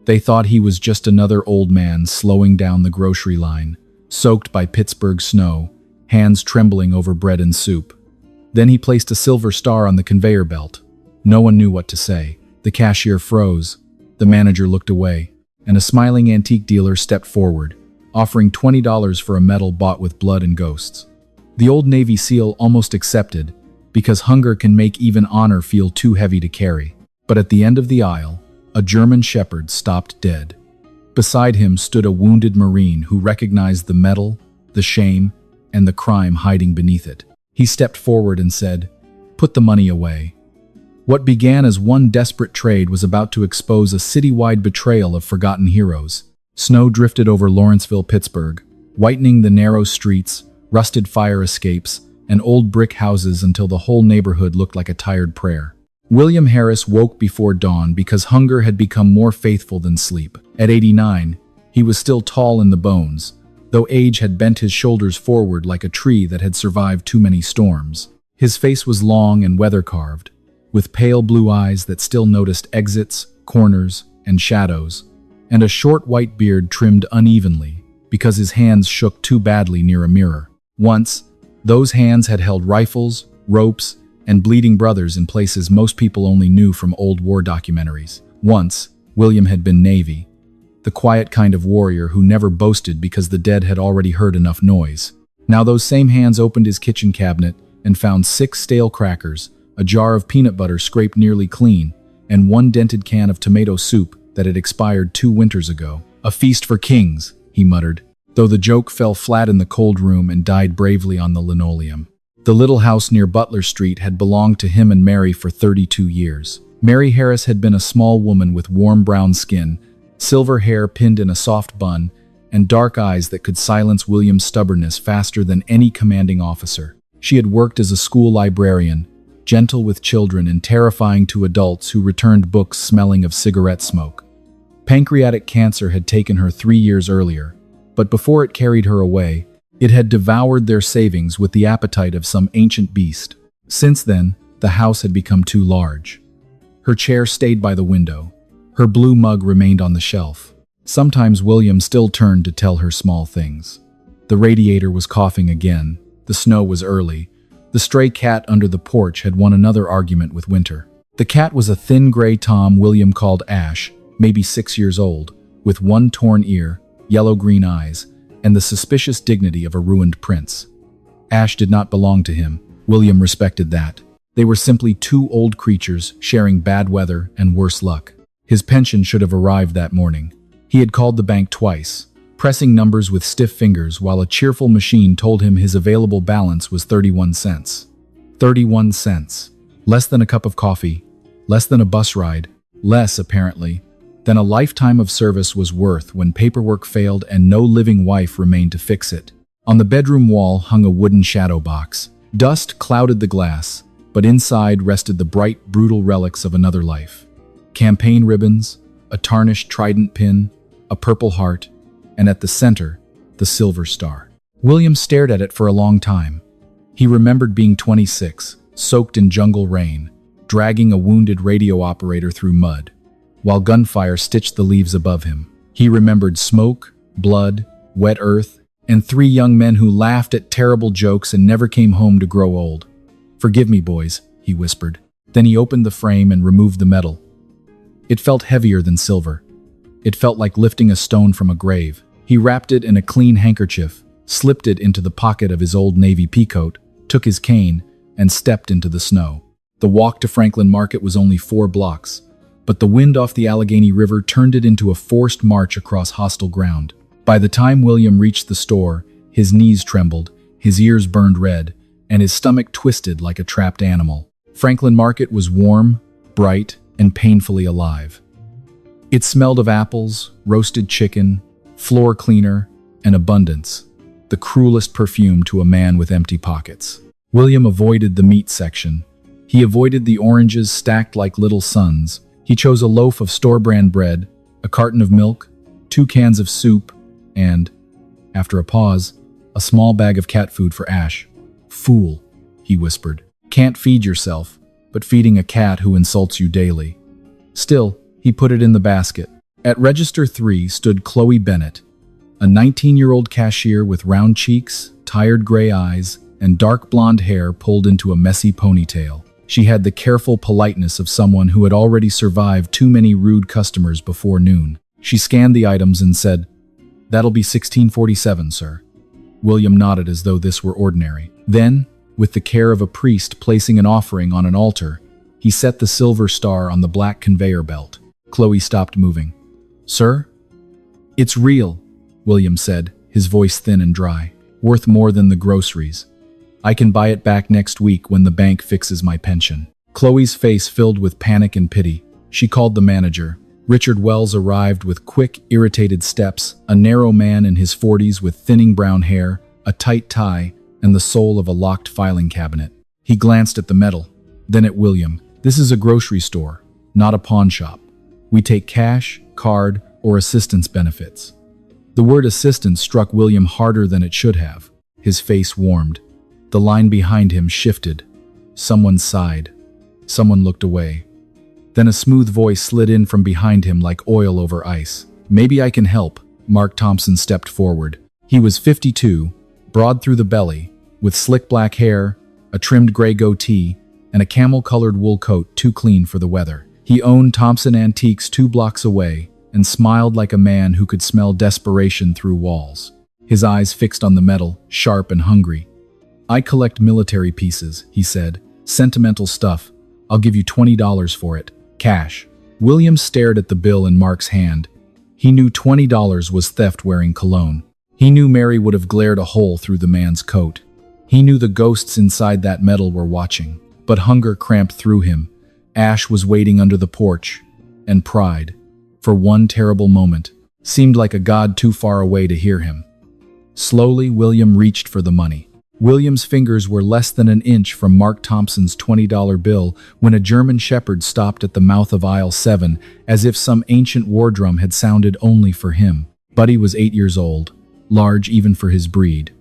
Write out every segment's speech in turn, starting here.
They thought he was just another old man slowing down the grocery line, soaked by Pittsburgh snow, hands trembling over bread and soup. Then he placed a silver star on the conveyor belt. No one knew what to say. The cashier froze. The manager looked away, and a smiling antique dealer stepped forward, offering $20 for a medal bought with blood and ghosts. The old Navy SEAL almost accepted, because hunger can make even honor feel too heavy to carry. But at the end of the aisle, a German shepherd stopped dead. Beside him stood a wounded Marine who recognized the medal, the shame, and the crime hiding beneath it. He stepped forward and said, "Put the money away." What began as one desperate trade was about to expose a citywide betrayal of forgotten heroes. Snow drifted over Lawrenceville, Pittsburgh, whitening the narrow streets, rusted fire escapes, and old brick houses until the whole neighborhood looked like a tired prayer. William Harris woke before dawn because hunger had become more faithful than sleep. At 89, he was still tall in the bones, though age had bent his shoulders forward like a tree that had survived too many storms. His face was long and weather-carved, with pale blue eyes that still noticed exits, corners, and shadows, and a short white beard trimmed unevenly because his hands shook too badly near a mirror. Once, those hands had held rifles, ropes, and bleeding brothers in places most people only knew from old war documentaries. Once, William had been Navy, the quiet kind of warrior who never boasted because the dead had already heard enough noise. Now those same hands opened his kitchen cabinet and found 6 stale crackers, a jar of peanut butter scraped nearly clean, and 1 dented can of tomato soup that had expired 2 winters ago. "A feast for kings," he muttered, though the joke fell flat in the cold room and died bravely on the linoleum. The little house near Butler Street had belonged to him and Mary for 32 years. Mary Harris had been a small woman with warm brown skin, silver hair pinned in a soft bun, and dark eyes that could silence William's stubbornness faster than any commanding officer. She had worked as a school librarian, gentle with children and terrifying to adults who returned books smelling of cigarette smoke. Pancreatic cancer had taken her 3 years earlier, but before it carried her away, it had devoured their savings with the appetite of some ancient beast. Since then, the house had become too large. Her chair stayed by the window. Her blue mug remained on the shelf. Sometimes William still turned to tell her small things. The radiator was coughing again. The snow was early. The stray cat under the porch had won another argument with Winter. The cat was a thin gray tom William called Ash, maybe 6 years old, with 1 torn ear, yellow-green eyes, and the suspicious dignity of a ruined prince. Ash did not belong to him. William respected that. They were simply 2 old creatures sharing bad weather and worse luck. His pension should have arrived that morning. He had called the bank twice, pressing numbers with stiff fingers while a cheerful machine told him his available balance was 31 cents. 31 cents. Less than a cup of coffee, less than a bus ride, less, apparently, than a lifetime of service was worth when paperwork failed and no living wife remained to fix it. On the bedroom wall hung a wooden shadow box. Dust clouded the glass, but inside rested the bright, brutal relics of another life. Campaign ribbons, a tarnished trident pin, a purple heart, and at the center, the silver star. William stared at it for a long time. He remembered being 26, soaked in jungle rain, dragging a wounded radio operator through mud, while gunfire stitched the leaves above him. He remembered smoke, blood, wet earth, and 3 young men who laughed at terrible jokes and never came home to grow old. "Forgive me, boys," he whispered. Then he opened the frame and removed the metal. It felt heavier than silver. It felt like lifting a stone from a grave. He wrapped it in a clean handkerchief, slipped it into the pocket of his old Navy peacoat, took his cane, and stepped into the snow. The walk to Franklin Market was only 4 blocks, but the wind off the Allegheny River turned it into a forced march across hostile ground. By the time William reached the store, his knees trembled, his ears burned red, and his stomach twisted like a trapped animal. Franklin Market was warm, bright, and painfully alive. It smelled of apples, roasted chicken, floor cleaner, and abundance, the cruelest perfume to a man with empty pockets. William avoided the meat section. He avoided the oranges stacked like little suns. He chose a loaf of store-brand bread, a carton of milk, 2 cans of soup, and, after a pause, a small bag of cat food for Ash. "Fool," he whispered. "Can't feed yourself, but feeding a cat who insults you daily." Still, he put it in the basket. At Register 3 stood Chloe Bennett, a 19-year-old cashier with round cheeks, tired gray eyes, and dark blonde hair pulled into a messy ponytail. She had the careful politeness of someone who had already survived too many rude customers before noon. She scanned the items and said, "That'll be $16.47, sir." William nodded as though this were ordinary. Then, with the care of a priest placing an offering on an altar, he set the silver star on the black conveyor belt. Chloe stopped moving. "Sir?" "It's real," William said, his voice thin and dry. "Worth more than the groceries. I can buy it back next week when the bank fixes my pension." Chloe's face filled with panic and pity. She called the manager. Richard Wells arrived with quick, irritated steps, a narrow man in his 40s with thinning brown hair, a tight tie, and the soul of a locked filing cabinet. He glanced at the metal, then at William. "This is a grocery store, not a pawn shop. We take cash, card, or assistance benefits." The word assistance struck William harder than it should have. His face warmed. The line behind him shifted. Someone sighed. Someone looked away. Then a smooth voice slid in from behind him like oil over ice. "Maybe I can help." Mark Thompson stepped forward. He was 52, broad through the belly, with slick black hair, a trimmed gray goatee, and a camel-colored wool coat too clean for the weather. He owned Thompson Antiques 2 blocks away and smiled like a man who could smell desperation through walls. His eyes fixed on the metal, sharp and hungry. "I collect military pieces," he said. "Sentimental stuff. I'll give you $20 for it. Cash." William stared at the bill in Mark's hand. He knew $20 was theft wearing cologne. He knew Mary would have glared a hole through the man's coat. He knew the ghosts inside that metal were watching. But hunger cramped through him. Ash was waiting under the porch. And pride, for one terrible moment, seemed like a god too far away to hear him. Slowly, William reached for the money. William's fingers were less than an inch from Mark Thompson's $20 bill when a German shepherd stopped at the mouth of aisle 7, as if some ancient war drum had sounded only for him. Buddy was 8 years old, large even for his breed,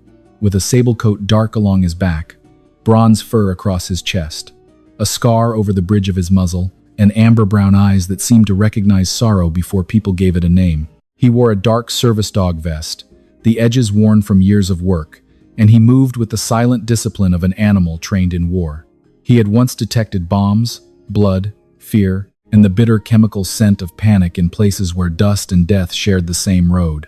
with a sable coat dark along his back, bronze fur across his chest, a scar over the bridge of his muzzle, and amber-brown eyes that seemed to recognize sorrow before people gave it a name. He wore a dark service dog vest, the edges worn from years of work, and he moved with the silent discipline of an animal trained in war. He had once detected bombs, blood, fear, and the bitter chemical scent of panic in places where dust and death shared the same road.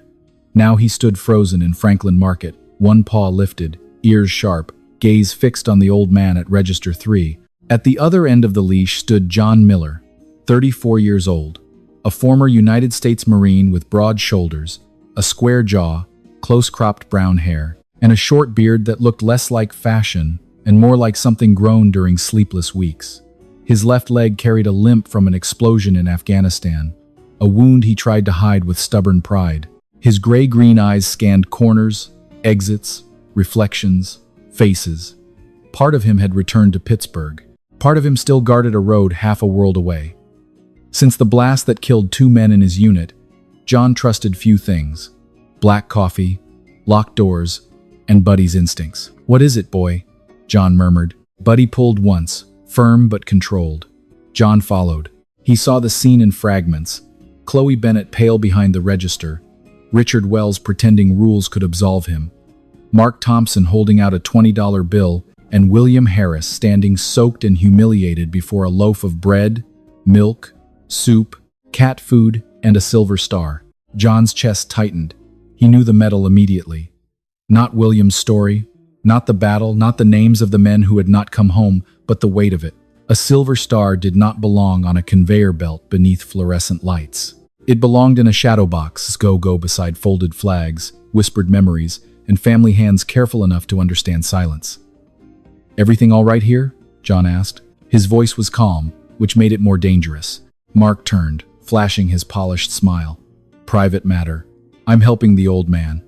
Now he stood frozen in Franklin Market, one paw lifted, ears sharp, gaze fixed on the old man at Register 3. At the other end of the leash stood John Miller, 34 years old, a former United States Marine with broad shoulders, a square jaw, close-cropped brown hair, and a short beard that looked less like fashion and more like something grown during sleepless weeks. His left leg carried a limp from an explosion in Afghanistan, a wound he tried to hide with stubborn pride. His gray-green eyes scanned corners, exits, reflections, faces. Part of him had returned to Pittsburgh. Part of him still guarded a road half a world away. Since the blast that killed 2 men in his unit, John trusted few things: black coffee, locked doors, and Buddy's instincts. "What is it, boy?" John murmured. Buddy pulled once, firm but controlled. John followed. He saw the scene in fragments. Chloe Bennett pale behind the register, Richard Wells pretending rules could absolve him, Mark Thompson holding out a $20 bill, and William Harris standing soaked and humiliated before a loaf of bread, milk, soup, cat food, and a silver star. John's chest tightened. He knew the metal immediately. Not William's story, not the battle, not the names of the men who had not come home, but the weight of it. A silver star did not belong on a conveyor belt beneath fluorescent lights. It belonged in a shadow box, go beside folded flags, whispered memories, and family hands careful enough to understand silence. "Everything all right here?" John asked. His voice was calm, which made it more dangerous. Mark turned, flashing his polished smile. "Private matter. I'm helping the old man."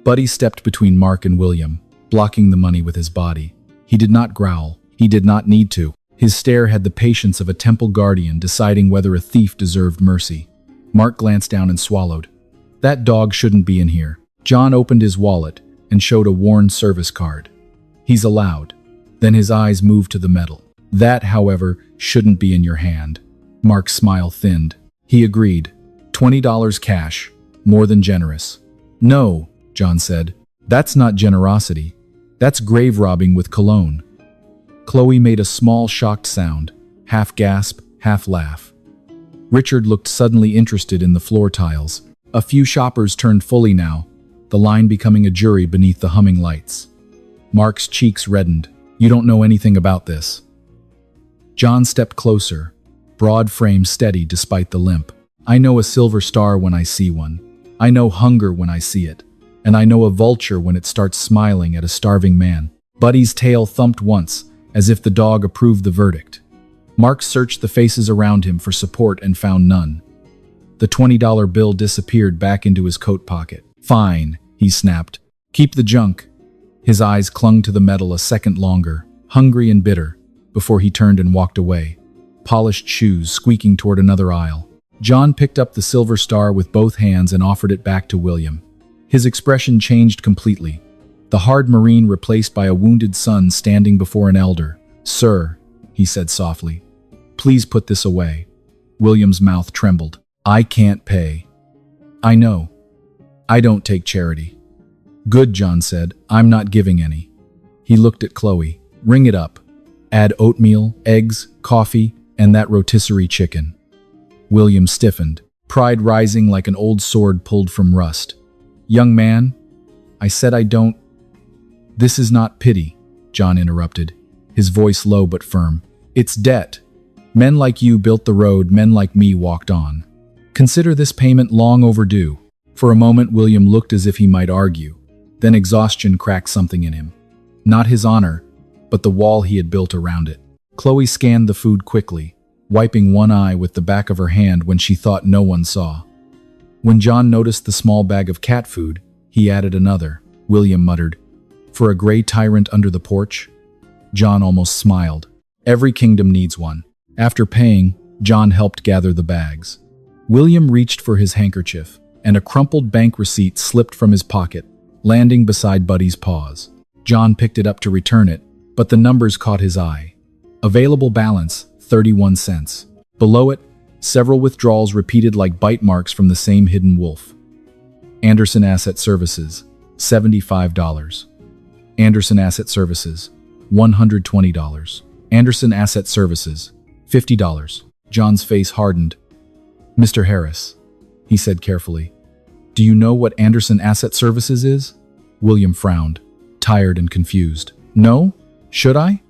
Buddy stepped between Mark and William, blocking the money with his body. He did not growl. He did not need to. His stare had the patience of a temple guardian deciding whether a thief deserved mercy. Mark glanced down and swallowed. "That dog shouldn't be in here." John opened his wallet and showed a worn service card. "He's allowed." Then his eyes moved to the metal. "That, however, shouldn't be in your hand." Mark's smile thinned. He agreed. $20 cash, more than generous. No, John said. That's not generosity. That's grave robbing with cologne. Chloe made a small shocked sound, half gasp, half laugh. Richard looked suddenly interested in the floor tiles. A few shoppers turned fully now, the line becoming a jury beneath the humming lights. Mark's cheeks reddened. You don't know anything about this. John stepped closer, broad frame steady despite the limp. I know a silver star when I see one. I know hunger when I see it. And I know a vulture when it starts smiling at a starving man. Buddy's tail thumped once, as if the dog approved the verdict. Mark searched the faces around him for support and found none. The $20 bill disappeared back into his coat pocket. Fine, he snapped. Keep the junk. His eyes clung to the metal a second longer, hungry and bitter, before he turned and walked away, polished shoes squeaking toward another aisle. John picked up the silver star with both hands and offered it back to William. His expression changed completely. The hard Marine replaced by a wounded son standing before an elder. Sir, he said softly, please put this away. William's mouth trembled. I can't pay. I know. I don't take charity. Good, John said. I'm not giving any. He looked at Chloe. Ring it up. Add oatmeal, eggs, coffee, and that rotisserie chicken. William stiffened, pride rising like an old sword pulled from rust. Young man, I said I don't. This is not pity, John interrupted, his voice low but firm. It's debt. Men like you built the road, men like me walked on. Consider this payment long overdue. For a moment, William looked as if he might argue. Then exhaustion cracked something in him. Not his honor, but the wall he had built around it. Chloe scanned the food quickly, wiping one eye with the back of her hand when she thought no one saw. When John noticed the small bag of cat food, he added another. William muttered, For a gray tyrant under the porch? John almost smiled. Every kingdom needs one. After paying, John helped gather the bags. William reached for his handkerchief, and a crumpled bank receipt slipped from his pocket, landing beside Buddy's paws. John picked it up to return it, but the numbers caught his eye. Available balance, 31 cents. Below it, several withdrawals repeated like bite marks from the same hidden wolf. Anderson Asset Services, $75. Anderson Asset Services, $120. Anderson Asset Services, $50. John's face hardened. Mr. Harris, he said carefully, do you know what Anderson Asset Services is? William frowned, tired and confused. No? Should I?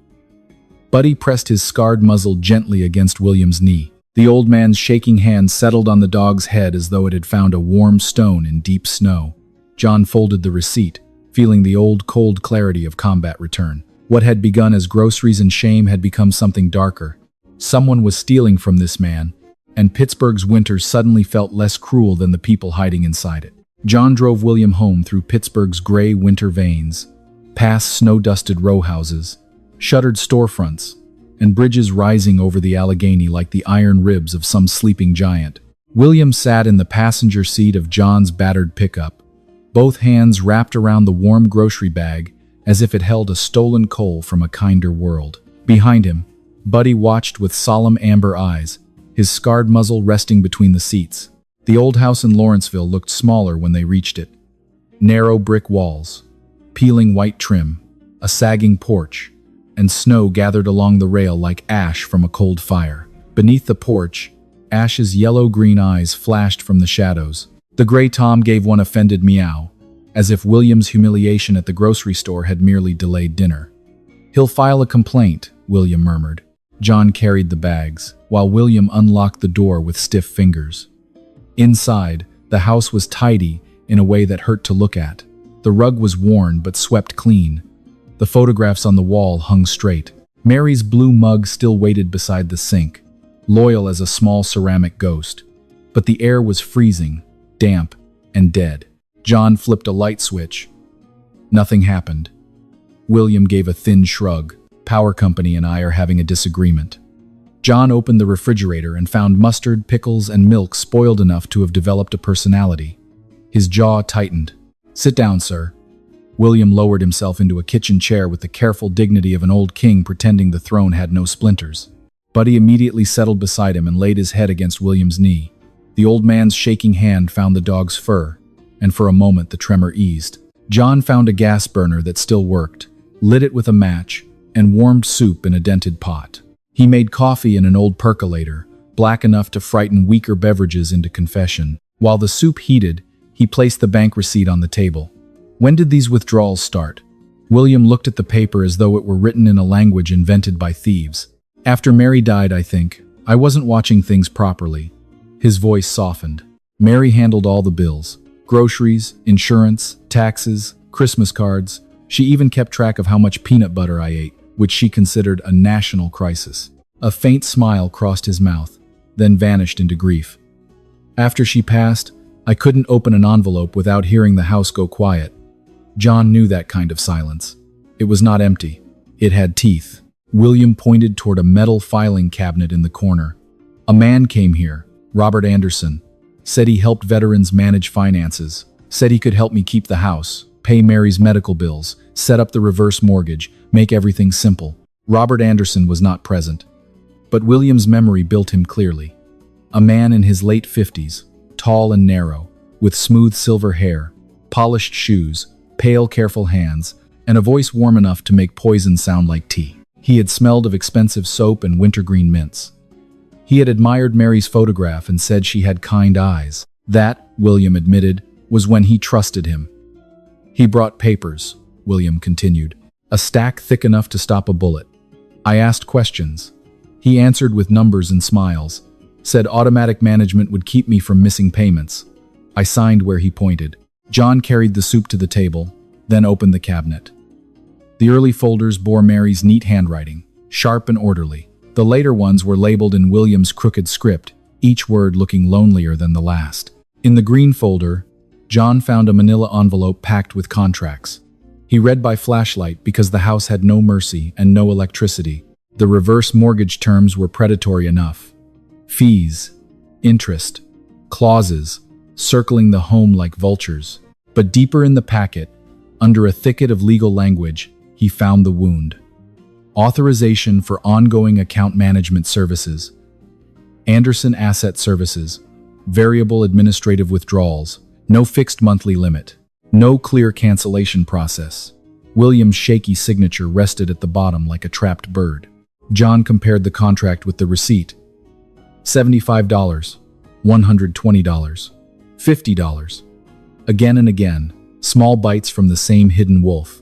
Buddy pressed his scarred muzzle gently against William's knee. The old man's shaking hand settled on the dog's head as though it had found a warm stone in deep snow. John folded the receipt, feeling the old cold clarity of combat return. What had begun as groceries and shame had become something darker. Someone was stealing from this man, and Pittsburgh's winter suddenly felt less cruel than the people hiding inside it. John drove William home through Pittsburgh's gray winter veins, past snow-dusted row houses, shuttered storefronts, and bridges rising over the Allegheny like the iron ribs of some sleeping giant. William sat in the passenger seat of John's battered pickup, both hands wrapped around the warm grocery bag as if it held a stolen coal from a kinder world. Behind him, Buddy watched with solemn amber eyes, his scarred muzzle resting between the seats. The old house in Lawrenceville looked smaller when they reached it. Narrow brick walls, peeling white trim, a sagging porch, and snow gathered along the rail like ash from a cold fire. Beneath the porch, Ash's yellow-green eyes flashed from the shadows. The gray Tom gave one offended meow, as if William's humiliation at the grocery store had merely delayed dinner. He'll file a complaint, William murmured. John carried the bags, while William unlocked the door with stiff fingers. Inside, the house was tidy in a way that hurt to look at. The rug was worn but swept clean. The photographs on the wall hung straight. Mary's blue mug still waited beside the sink, loyal as a small ceramic ghost. But the air was freezing, damp, and dead. John flipped a light switch. Nothing happened. William gave a thin shrug. Power company and I are having a disagreement. John opened the refrigerator and found mustard, pickles, and milk spoiled enough to have developed a personality. His jaw tightened. Sit down, sir. William lowered himself into a kitchen chair with the careful dignity of an old king pretending the throne had no splinters. Buddy immediately settled beside him and laid his head against William's knee. The old man's shaking hand found the dog's fur, and for a moment the tremor eased. John found a gas burner that still worked, lit it with a match, and warmed soup in a dented pot. He made coffee in an old percolator, black enough to frighten weaker beverages into confession. While the soup heated, he placed the bank receipt on the table. When did these withdrawals start? William looked at the paper as though it were written in a language invented by thieves. After Mary died, I think. I wasn't watching things properly. His voice softened. Mary handled all the bills. Groceries, insurance, taxes, Christmas cards. She even kept track of how much peanut butter I ate, which she considered a national crisis. A faint smile crossed his mouth, then vanished into grief. After she passed, I couldn't open an envelope without hearing the house go quiet. John knew that kind of silence. It was not empty. It had teeth. William pointed toward a metal filing cabinet in the corner. A man came here, Robert Anderson. Said he helped veterans manage finances. Said he could help me keep the house, pay Mary's medical bills, set up the reverse mortgage, make everything simple. Robert Anderson was not present. But William's memory built him clearly. A man in his late 50s, tall and narrow, with smooth silver hair, polished shoes, pale, careful hands, and a voice warm enough to make poison sound like tea. He had smelled of expensive soap and wintergreen mints. He had admired Mary's photograph and said she had kind eyes. That, William admitted, was when he trusted him. He brought papers, William continued, a stack thick enough to stop a bullet. I asked questions. He answered with numbers and smiles, said automatic management would keep me from missing payments. I signed where he pointed. John carried the soup to the table, then opened the cabinet. The early folders bore Mary's neat handwriting, sharp and orderly. The later ones were labeled in William's crooked script, each word looking lonelier than the last. In the green folder, John found a manila envelope packed with contracts. He read by flashlight because the house had no mercy and no electricity. The reverse mortgage terms were predatory enough. Fees, interest, clauses, circling the home like vultures. But deeper in the packet, under a thicket of legal language, he found the wound. Authorization for ongoing account management services. Anderson Asset Services. Variable administrative withdrawals. No fixed monthly limit. No clear cancellation process. William's shaky signature rested at the bottom like a trapped bird. John compared the contract with the receipt. $75, $120, $50. Again and again, small bites from the same hidden wolf.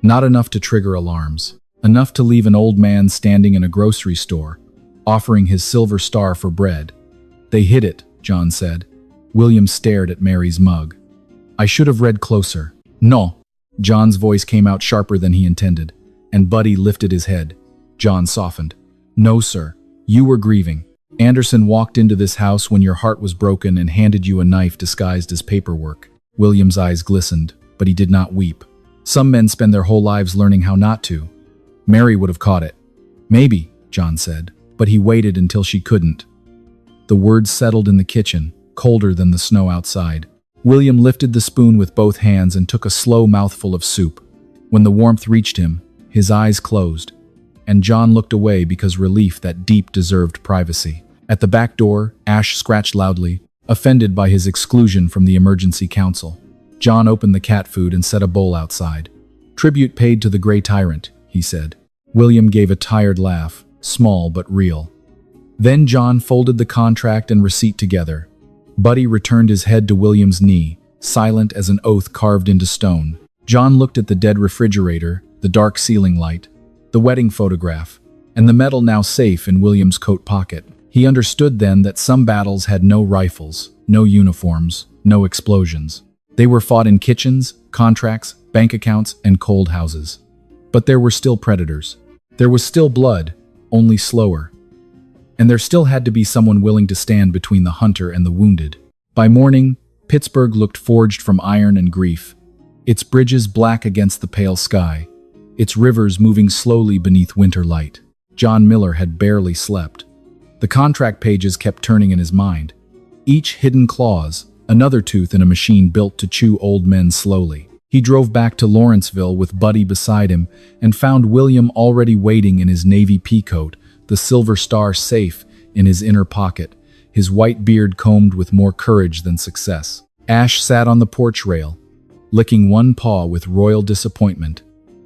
Not enough to trigger alarms. Enough to leave an old man standing in a grocery store, offering his silver star for bread. They hid it, John said. William stared at Mary's mug. I should have read closer. No. John's voice came out sharper than he intended, and Buddy lifted his head. John softened. No, sir. You were grieving. Anderson walked into this house when your heart was broken and handed you a knife disguised as paperwork. William's eyes glistened, but he did not weep. Some men spend their whole lives learning how not to. Mary would have caught it. Maybe, John said, but he waited until she couldn't. The words settled in the kitchen, colder than the snow outside. William lifted the spoon with both hands and took a slow mouthful of soup. When the warmth reached him, his eyes closed, and John looked away because relief that deep deserved privacy. At the back door, Ash scratched loudly, offended by his exclusion from the emergency council. John opened the cat food and set a bowl outside. Tribute paid to the gray tyrant, he said. William gave a tired laugh, small but real. Then John folded the contract and receipt together. Buddy returned his head to William's knee, silent as an oath carved into stone. John looked at the dead refrigerator, the dark ceiling light, the wedding photograph, and the medal now safe in William's coat pocket. He understood then that some battles had no rifles, no uniforms, no explosions. They were fought in kitchens, contracts, bank accounts, and cold houses. But there were still predators. There was still blood, only slower. And there still had to be someone willing to stand between the hunter and the wounded. By morning, Pittsburgh looked forged from iron and grief, its bridges black against the pale sky, its rivers moving slowly beneath winter light. John Miller had barely slept. The contract pages kept turning in his mind. Each hidden clause, another tooth in a machine built to chew old men slowly. He drove back to Lawrenceville with Buddy beside him and found William already waiting in his navy peacoat, the silver star safe in his inner pocket, his white beard combed with more courage than success. Ash sat on the porch rail, licking one paw with royal disappointment,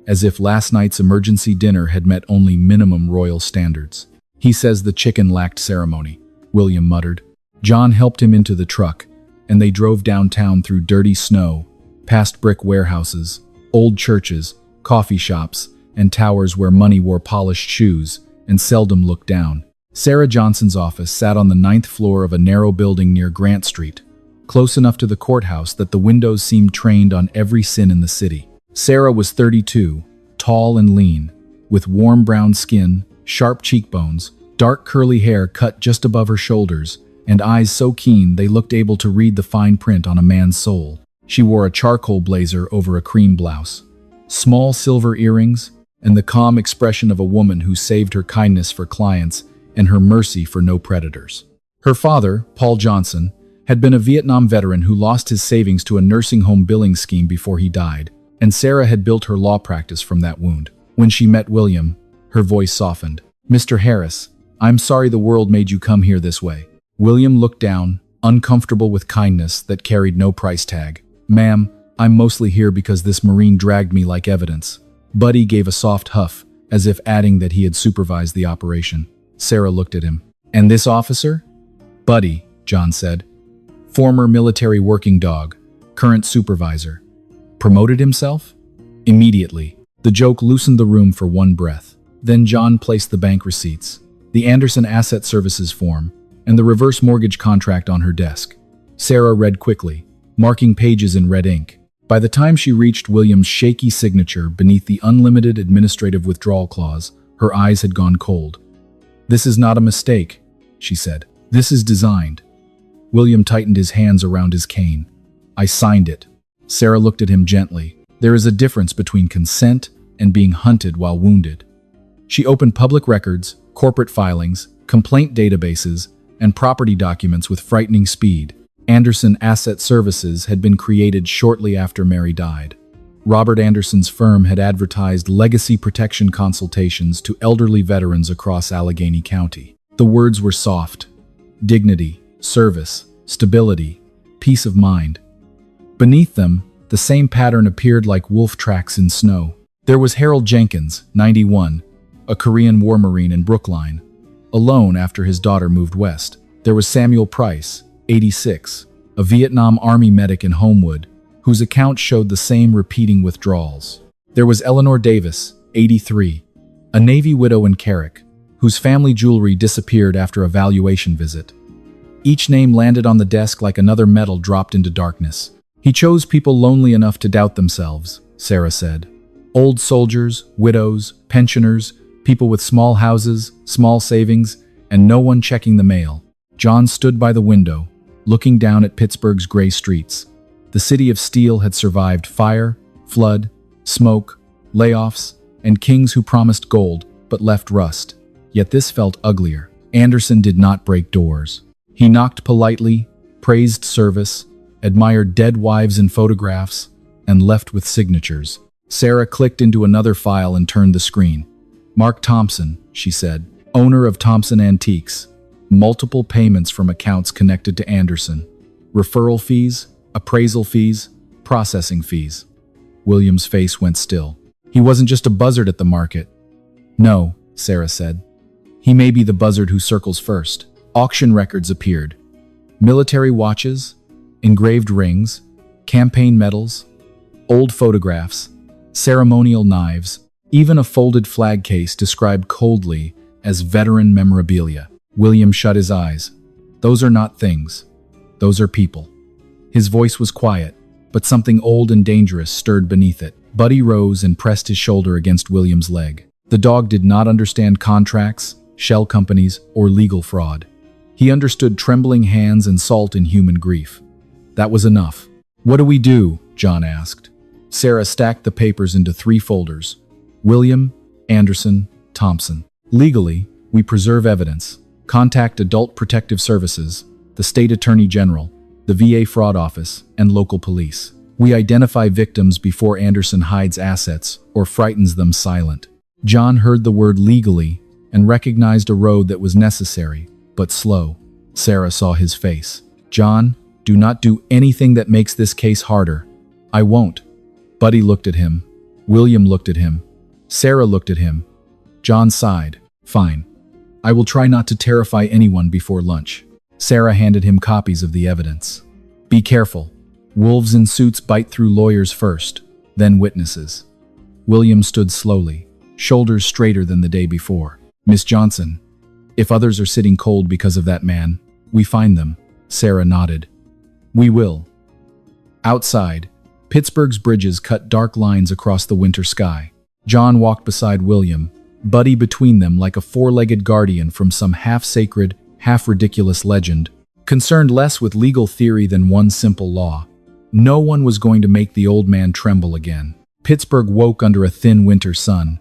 as if last night's emergency dinner had met only minimum royal standards. "He says the chicken lacked ceremony," William muttered. John helped him into the truck, and they drove downtown through dirty snow, past brick warehouses, old churches, coffee shops, and towers where money wore polished shoes and seldom looked down. Sarah Johnson's office sat on the 9th floor of a narrow building near Grant Street, close enough to the courthouse that the windows seemed trained on every sin in the city. Sarah was 32, tall and lean, with warm brown skin, sharp cheekbones, dark curly hair cut just above her shoulders, and eyes so keen they looked able to read the fine print on a man's soul. She wore a charcoal blazer over a cream blouse, small silver earrings, and the calm expression of a woman who saved her kindness for clients and her mercy for no predators. Her father, Paul Johnson, had been a Vietnam veteran who lost his savings to a nursing home billing scheme before he died, and Sarah had built her law practice from that wound. When she met William, her voice softened. "Mr. Harris, I'm sorry the world made you come here this way." William looked down, uncomfortable with kindness that carried no price tag. "Ma'am, I'm mostly here because this Marine dragged me like evidence." Buddy gave a soft huff, as if adding that he had supervised the operation. Sarah looked at him. "And this officer?" "Buddy," John said. "Former military working dog, current supervisor. Promoted himself?" "Immediately." The joke loosened the room for one breath. Then John placed the bank receipts, the Anderson Asset Services form, and the reverse mortgage contract on her desk. Sarah read quickly, marking pages in red ink. By the time she reached William's shaky signature beneath the unlimited administrative withdrawal clause, her eyes had gone cold. "This is not a mistake," she said. "This is designed." William tightened his hands around his cane. "I signed it." Sarah looked at him gently. There is a difference between consent and being hunted while wounded. She opened public records, corporate filings, complaint databases, and property documents with frightening speed. Anderson Asset Services had been created shortly after Mary died. Robert Anderson's firm had advertised legacy protection consultations to elderly veterans across Allegheny County. The words were soft: dignity, service, stability, peace of mind. Beneath them, the same pattern appeared like wolf tracks in snow. There was Harold Jenkins, 91, a Korean War Marine in Brookline, alone after his daughter moved west. There was Samuel Price, 86, a Vietnam Army medic in Homewood, whose account showed the same repeating withdrawals. There was Eleanor Davis, 83, a Navy widow in Carrick, whose family jewelry disappeared after a valuation visit. Each name landed on the desk like another metal dropped into darkness. "He chose people lonely enough to doubt themselves," Sarah said. "Old soldiers, widows, pensioners, people with small houses, small savings, and no one checking the mail." John stood by the window, looking down at Pittsburgh's gray streets. The city of steel had survived fire, flood, smoke, layoffs, and kings who promised gold but left rust. Yet this felt uglier. Anderson did not break doors. He knocked politely, praised service, admired dead wives in photographs, and left with signatures. Sarah clicked into another file and turned the screen. "Mark Thompson," she said, "owner of Thompson Antiques. Multiple payments from accounts connected to Anderson. Referral fees, appraisal fees, processing fees." William's face went still. He wasn't just a buzzard at the market. "No," Sarah said. "He may be the buzzard who circles first." Auction records appeared. Military watches, engraved rings, campaign medals, old photographs, ceremonial knives, even a folded flag case described coldly as veteran memorabilia. William shut his eyes. "Those are not things. Those are people." His voice was quiet, but something old and dangerous stirred beneath it. Buddy rose and pressed his shoulder against William's leg. The dog did not understand contracts, shell companies, or legal fraud. He understood trembling hands and salt in human grief. That was enough. "What do we do?" John asked. Sarah stacked the papers into 3 folders. William, Anderson, Thompson. "Legally, we preserve evidence. Contact Adult Protective Services, the State Attorney General, the VA Fraud Office, and local police. We identify victims before Anderson hides assets or frightens them silent." John heard the word legally and recognized a road that was necessary, but slow. Sarah saw his face. "John, do not do anything that makes this case harder." "I won't." Buddy looked at him. William looked at him. Sarah looked at him. John sighed. "Fine. I will try not to terrify anyone before lunch." Sarah handed him copies of the evidence. "Be careful. Wolves in suits bite through lawyers first, then witnesses." William stood slowly, shoulders straighter than the day before. "Miss Johnson, if others are sitting cold because of that man, we find them." Sarah nodded. "We will." Outside, Pittsburgh's bridges cut dark lines across the winter sky. John walked beside William, Buddy between them like a four-legged guardian from some half-sacred, half-ridiculous legend, concerned less with legal theory than one simple law. No one was going to make the old man tremble again. Pittsburgh woke under a thin winter sun,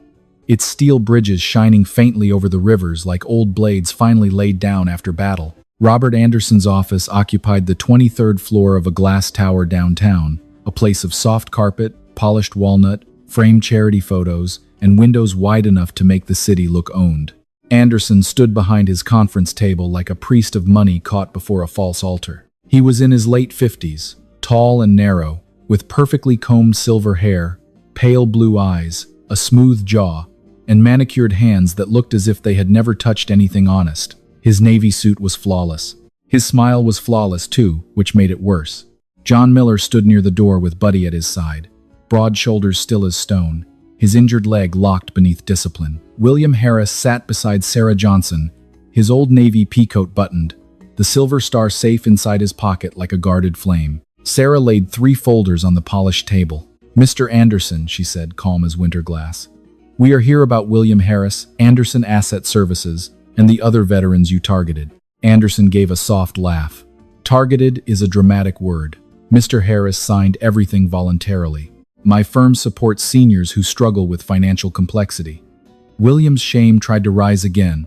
its steel bridges shining faintly over the rivers like old blades finally laid down after battle. Robert Anderson's office occupied the 23rd floor of a glass tower downtown, a place of soft carpet, polished walnut, framed charity photos, and windows wide enough to make the city look owned. Anderson stood behind his conference table like a priest of money caught before a false altar. He was in his late 50s, tall and narrow, with perfectly combed silver hair, pale blue eyes, a smooth jaw, and manicured hands that looked as if they had never touched anything honest. His navy suit was flawless. His smile was flawless too, which made it worse. John Miller stood near the door with Buddy at his side, broad shoulders still as stone, his injured leg locked beneath discipline. William Harris sat beside Sarah Johnson, his old navy peacoat buttoned, the silver star safe inside his pocket like a guarded flame. Sarah laid 3 folders on the polished table. "Mr. Anderson," she said, calm as winter glass, "we are here about William Harris, Anderson Asset Services, and the other veterans you targeted." Anderson gave a soft laugh. "Targeted is a dramatic word. Mr. Harris signed everything voluntarily. My firm supports seniors who struggle with financial complexity." William's shame tried to rise again,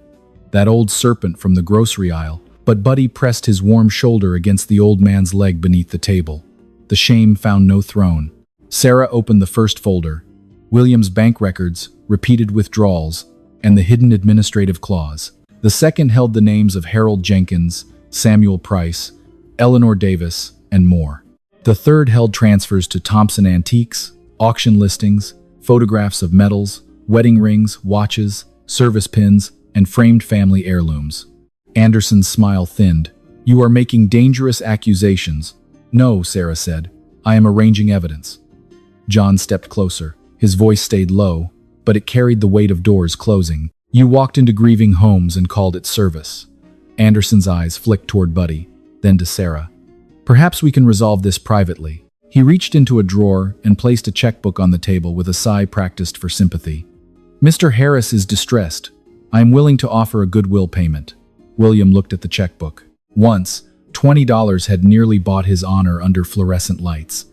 that old serpent from the grocery aisle, but Buddy pressed his warm shoulder against the old man's leg beneath the table. The shame found no throne. Sarah opened the first folder, William's bank records, repeated withdrawals, and the hidden administrative clause. The second held the names of Harold Jenkins, Samuel Price, Eleanor Davis, and more. The third held transfers to Thompson Antiques, auction listings, photographs of medals, wedding rings, watches, service pins, and framed family heirlooms. Anderson's smile thinned. "You are making dangerous accusations." "No," Sarah said. "I am arranging evidence." John stepped closer. His voice stayed low, but it carried the weight of doors closing. "You walked into grieving homes and called it service." Anderson's eyes flicked toward Buddy, then to Sarah. "Perhaps we can resolve this privately." He reached into a drawer and placed a checkbook on the table with a sigh practiced for sympathy. "Mr. Harris is distressed. I am willing to offer a goodwill payment." William looked at the checkbook. Once, $20 had nearly bought his honor under fluorescent lights.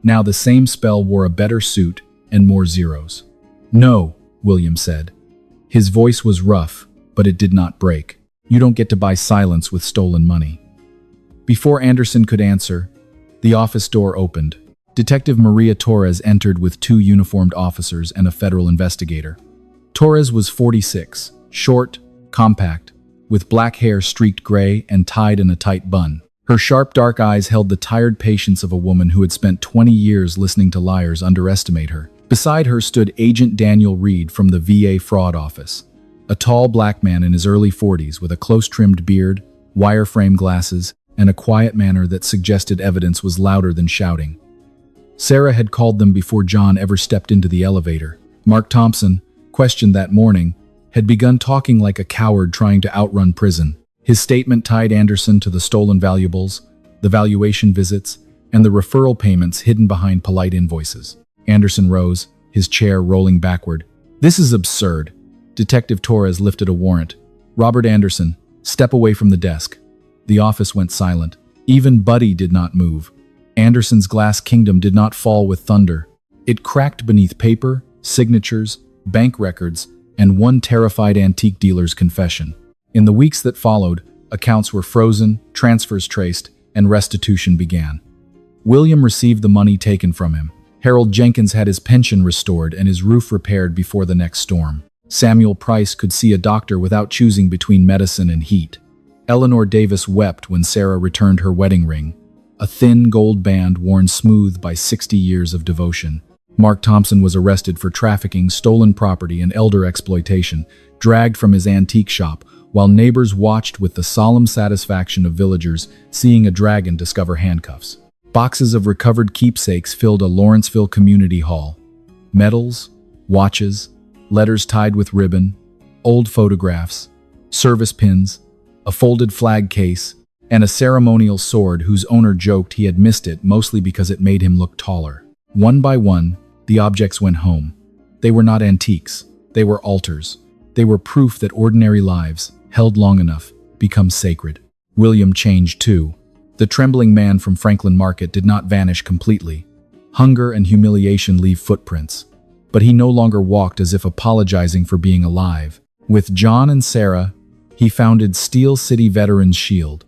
Now the same spell wore a better suit and more zeros. "No," William said. His voice was rough, but it did not break. "You don't get to buy silence with stolen money." Before Anderson could answer, the office door opened. Detective Maria Torres entered with 2 uniformed officers and a federal investigator. Torres was 46, short, compact, with black hair streaked gray and tied in a tight bun. Her sharp dark eyes held the tired patience of a woman who had spent 20 years listening to liars underestimate her. Beside her stood Agent Daniel Reed from the VA Fraud Office, a tall black man in his early 40s with a close-trimmed beard, wire-frame glasses, and a quiet manner that suggested evidence was louder than shouting. Sarah had called them before John ever stepped into the elevator. Mark Thompson, questioned that morning, had begun talking like a coward trying to outrun prison. His statement tied Anderson to the stolen valuables, the valuation visits, and the referral payments hidden behind polite invoices. Anderson rose, his chair rolling backward. "This is absurd." Detective Torres lifted a warrant. "Robert Anderson, step away from the desk." The office went silent. Even Buddy did not move. Anderson's glass kingdom did not fall with thunder. It cracked beneath paper, signatures, bank records, and one terrified antique dealer's confession. In the weeks that followed, accounts were frozen, transfers traced, and restitution began. William received the money taken from him. Harold Jenkins had his pension restored and his roof repaired before the next storm. Samuel Price could see a doctor without choosing between medicine and heat. Eleanor Davis wept when Sarah returned her wedding ring, a thin gold band worn smooth by 60 years of devotion. Mark Thompson was arrested for trafficking, stolen property, and elder exploitation, dragged from his antique shop, while neighbors watched with the solemn satisfaction of villagers seeing a dragon discover handcuffs. Boxes of recovered keepsakes filled a Lawrenceville community hall. Medals, watches, letters tied with ribbon, old photographs, service pins, a folded flag case, and a ceremonial sword whose owner joked he had missed it mostly because it made him look taller. One by one, the objects went home. They were not antiques. They were altars. They were proof that ordinary lives, held long enough, become sacred. William changed too. The trembling man from Franklin Market did not vanish completely. Hunger and humiliation leave footprints. But he no longer walked as if apologizing for being alive. With John and Sarah, he founded Steel City Veterans Shield,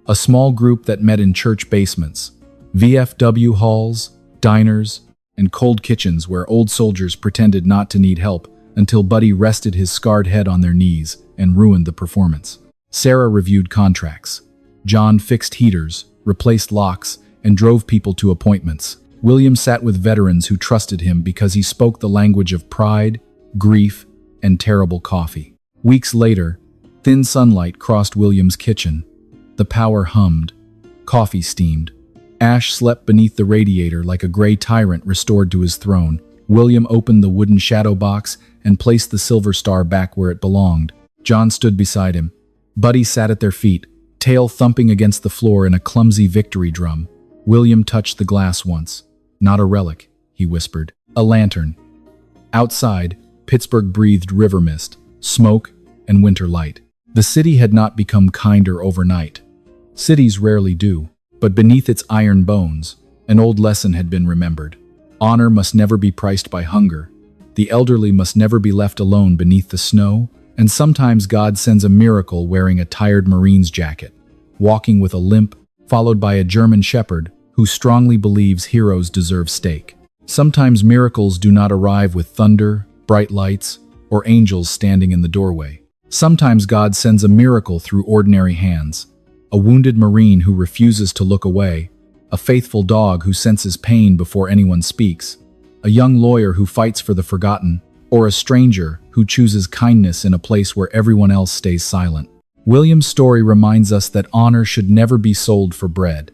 a small group that met in church basements, VFW halls, diners, and cold kitchens where old soldiers pretended not to need help until Buddy rested his scarred head on their knees and ruined the performance. Sarah reviewed contracts. John fixed heaters, replaced locks, and drove people to appointments. William sat with veterans who trusted him because he spoke the language of pride, grief, and terrible coffee. Weeks later, thin sunlight crossed William's kitchen. The power hummed. Coffee steamed. Ash slept beneath the radiator like a gray tyrant restored to his throne. William opened the wooden shadow box and placed the silver star back where it belonged. John stood beside him. Buddy sat at their feet, tail thumping against the floor in a clumsy victory drum. William touched the glass once. "Not a relic," he whispered. "A lantern." Outside, Pittsburgh breathed river mist, smoke, and winter light. The city had not become kinder overnight. Cities rarely do, but beneath its iron bones, an old lesson had been remembered. Honor must never be priced by hunger. The elderly must never be left alone beneath the snow, and sometimes God sends a miracle wearing a tired Marine's jacket, walking with a limp, followed by a German shepherd who strongly believes heroes deserve steak. Sometimes miracles do not arrive with thunder, bright lights, or angels standing in the doorway. Sometimes God sends a miracle through ordinary hands. A wounded Marine who refuses to look away, a faithful dog who senses pain before anyone speaks, a young lawyer who fights for the forgotten, or a stranger who chooses kindness in a place where everyone else stays silent. William's story reminds us that honor should never be sold for bread,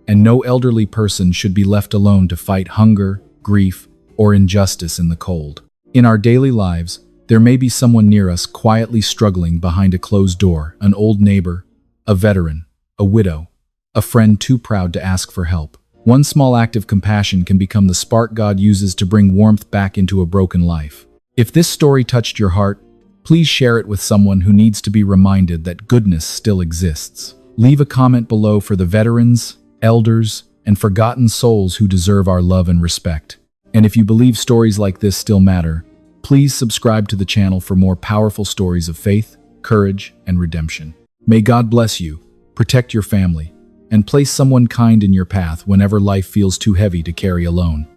and no elderly person should be left alone to fight hunger, grief, or injustice in the cold. In our daily lives, there may be someone near us quietly struggling behind a closed door, an old neighbor, a veteran, a widow, a friend too proud to ask for help. One small act of compassion can become the spark God uses to bring warmth back into a broken life. If this story touched your heart, please share it with someone who needs to be reminded that goodness still exists. Leave a comment below for the veterans, elders, and forgotten souls who deserve our love and respect. And if you believe stories like this still matter, please subscribe to the channel for more powerful stories of faith, courage, and redemption. May God bless you, protect your family, and place someone kind in your path whenever life feels too heavy to carry alone.